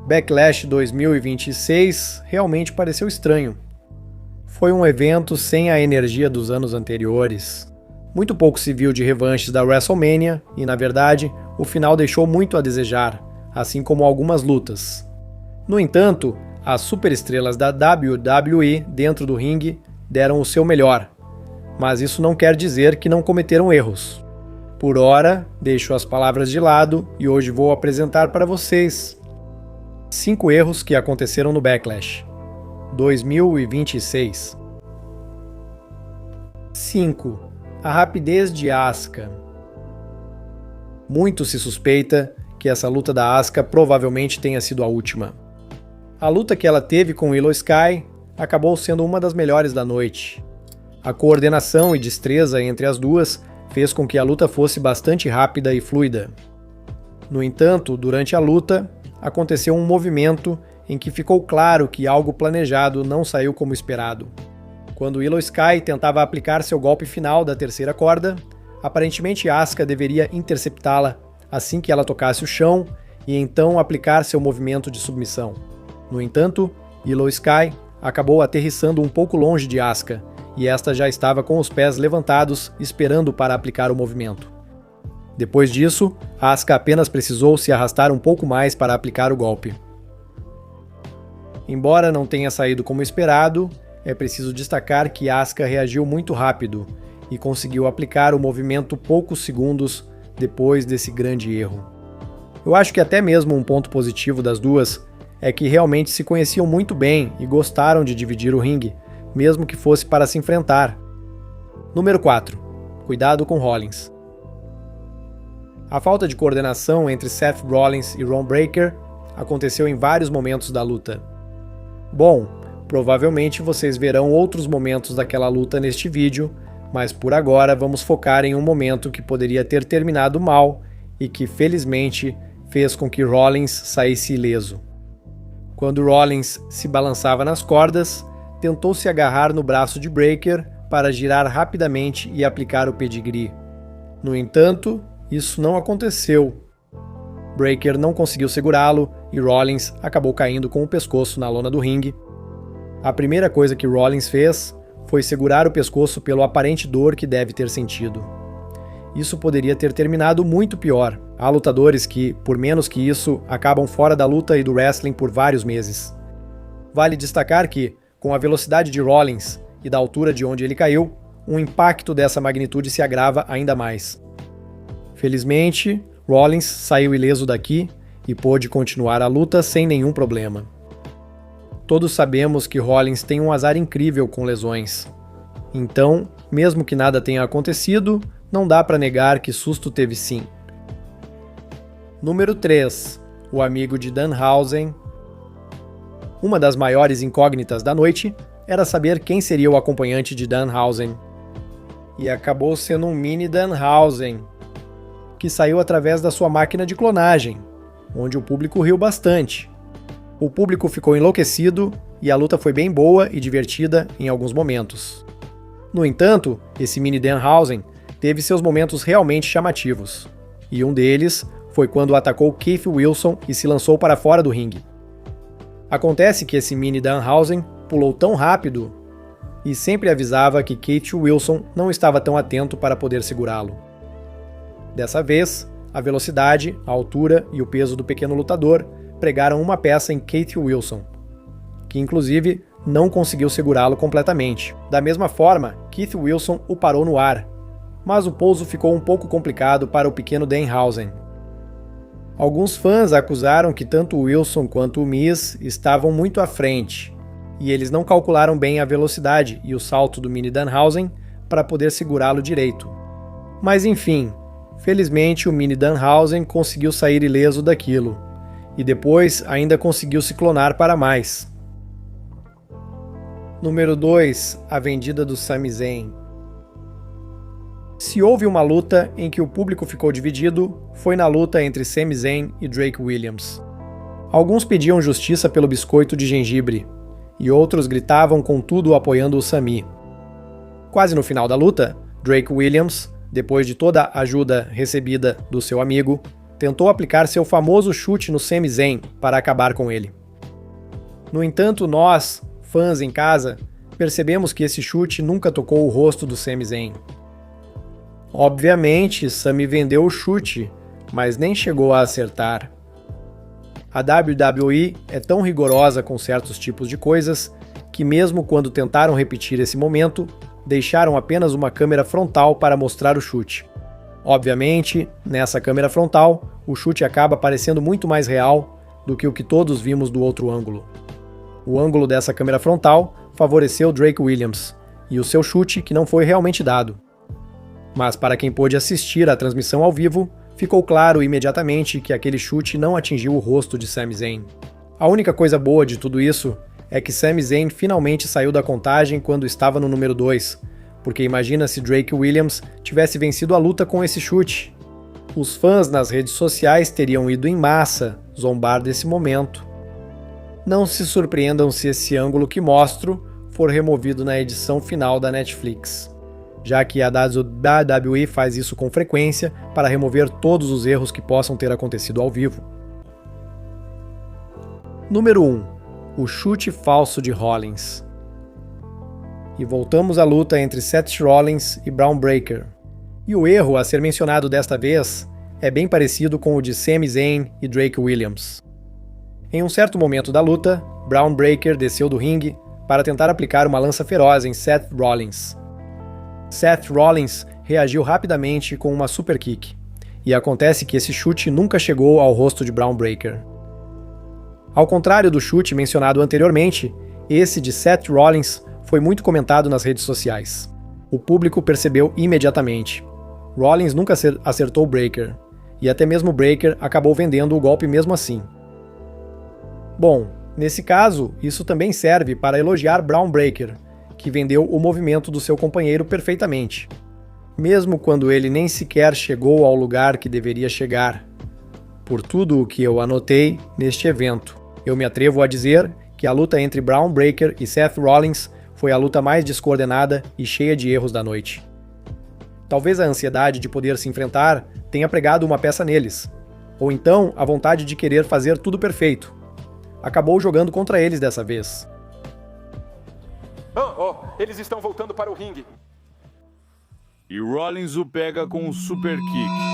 Backlash 2026 realmente pareceu estranho. Foi um evento sem a energia dos anos anteriores. Muito pouco se viu de revanches da WrestleMania e, na verdade, o final deixou muito a desejar, assim como algumas lutas. No entanto, as superestrelas da WWE dentro do ringue deram o seu melhor, mas isso não quer dizer que não cometeram erros. Por ora, deixo as palavras de lado e hoje vou apresentar para vocês 5 erros que aconteceram no Backlash 2026. 5. A rapidez de Asuka. Muito se suspeita que essa luta da Asuka provavelmente tenha sido a última. A luta que ela teve com Willow Sky acabou sendo uma das melhores da noite. A coordenação e destreza entre as duas fez com que a luta fosse bastante rápida e fluida. No entanto, durante a luta, aconteceu um movimento em que ficou claro que algo planejado não saiu como esperado. Quando Willow Sky tentava aplicar seu golpe final da terceira corda, aparentemente Asuka deveria interceptá-la assim que ela tocasse o chão e então aplicar seu movimento de submissão. No entanto, Willow Sky acabou aterrissando um pouco longe de Asuka, e esta já estava com os pés levantados esperando para aplicar o movimento. Depois disso, Asuka apenas precisou se arrastar um pouco mais para aplicar o golpe. Embora não tenha saído como esperado, é preciso destacar que Asuka reagiu muito rápido e conseguiu aplicar o movimento poucos segundos depois desse grande erro. Eu acho que até mesmo um ponto positivo das duas é que realmente se conheciam muito bem e gostaram de dividir o ringue, mesmo que fosse para se enfrentar. Número 4. Cuidado com Rollins. A falta de coordenação entre Seth Rollins e Ron Breakker aconteceu em vários momentos da luta. Bom, provavelmente vocês verão outros momentos daquela luta neste vídeo, mas por agora vamos focar em um momento que poderia ter terminado mal e que felizmente fez com que Rollins saísse ileso. Quando Rollins se balançava nas cordas, tentou se agarrar no braço de Breakker para girar rapidamente e aplicar o pedigree. No entanto, isso não aconteceu. Breakker não conseguiu segurá-lo e Rollins acabou caindo com o pescoço na lona do ringue. A primeira coisa que Rollins fez foi segurar o pescoço pelo aparente dor que deve ter sentido. Isso poderia ter terminado muito pior. Há lutadores que, por menos que isso, acabam fora da luta e do wrestling por vários meses. Vale destacar que, com a velocidade de Rollins e da altura de onde ele caiu, um impacto dessa magnitude se agrava ainda mais. Felizmente, Rollins saiu ileso daqui e pôde continuar a luta sem nenhum problema. Todos sabemos que Rollins tem um azar incrível com lesões. Então, mesmo que nada tenha acontecido, não dá para negar que susto teve sim. Número 3. O amigo de Danhausen. Uma das maiores incógnitas da noite era saber quem seria o acompanhante de Danhausen. E acabou sendo um mini Danhausen, que saiu através da sua máquina de clonagem, onde o público riu bastante. O público ficou enlouquecido e a luta foi bem boa e divertida em alguns momentos. No entanto, esse mini Danhausen teve seus momentos realmente chamativos, e um deles foi quando atacou Keith Wilson e se lançou para fora do ringue. Acontece que esse mini Danhausen pulou tão rápido e sempre avisava que Keith Wilson não estava tão atento para poder segurá-lo. Dessa vez, a velocidade, a altura e o peso do pequeno lutador pregaram uma peça em Keith Wilson, que inclusive não conseguiu segurá-lo completamente. Da mesma forma, Keith Wilson o parou no ar, mas o pouso ficou um pouco complicado para o pequeno Danhausen. Alguns fãs acusaram que tanto o Wilson quanto o Miz estavam muito à frente, e eles não calcularam bem a velocidade e o salto do mini Danhausen para poder segurá-lo direito. Mas enfim, felizmente o mini Danhausen conseguiu sair ileso daquilo, e depois ainda conseguiu se clonar para mais. Número 2. A vendida do Sami Zayn. Se houve uma luta em que o público ficou dividido, foi na luta entre Sami Zayn e Drake Williams. Alguns pediam justiça pelo biscoito de gengibre, e outros gritavam com tudo apoiando o Sami. Quase no final da luta, Drake Williams, depois de toda a ajuda recebida do seu amigo, tentou aplicar seu famoso chute no Sami Zayn para acabar com ele. No entanto, nós, fãs em casa, percebemos que esse chute nunca tocou o rosto do Sami Zayn. Obviamente, Sami vendeu o chute, mas nem chegou a acertar. A WWE é tão rigorosa com certos tipos de coisas que, mesmo quando tentaram repetir esse momento, deixaram apenas uma câmera frontal para mostrar o chute. Obviamente, nessa câmera frontal, o chute acaba parecendo muito mais real do que o que todos vimos do outro ângulo. O ângulo dessa câmera frontal favoreceu Drake Williams e o seu chute que não foi realmente dado. Mas para quem pôde assistir à transmissão ao vivo, ficou claro imediatamente que aquele chute não atingiu o rosto de Sami Zayn. A única coisa boa de tudo isso é que Sami Zayn finalmente saiu da contagem quando estava no número 2, porque imagina se Drake Williams tivesse vencido a luta com esse chute. Os fãs nas redes sociais teriam ido em massa zombar desse momento. Não se surpreendam se esse ângulo que mostro for removido na edição final da Netflix, já que a WWE faz isso com frequência para remover todos os erros que possam ter acontecido ao vivo. Número 1. O chute falso de Rollins. E voltamos à luta entre Seth Rollins e Bron Breakker. E o erro a ser mencionado desta vez é bem parecido com o de Sami Zayn e Drake Williams. Em um certo momento da luta, Bron Breakker desceu do ringue para tentar aplicar uma lança feroz em Seth Rollins. Seth Rollins reagiu rapidamente com uma super kick, e acontece que esse chute nunca chegou ao rosto de Bron Breakker. Ao contrário do chute mencionado anteriormente, esse de Seth Rollins foi muito comentado nas redes sociais. O público percebeu imediatamente. Rollins nunca acertou Breakker, e até mesmo Breakker acabou vendendo o golpe mesmo assim. Bom, nesse caso, isso também serve para elogiar Bron Breakker, que vendeu o movimento do seu companheiro perfeitamente, mesmo quando ele nem sequer chegou ao lugar que deveria chegar. Por tudo o que eu anotei neste evento, eu me atrevo a dizer que a luta entre Bron Breakker e Seth Rollins foi a luta mais descoordenada e cheia de erros da noite. Talvez a ansiedade de poder se enfrentar tenha pregado uma peça neles, ou então a vontade de querer fazer tudo perfeito. Acabou jogando contra eles dessa vez. Eles estão voltando para o ringue. E Rollins o pega com um super kick.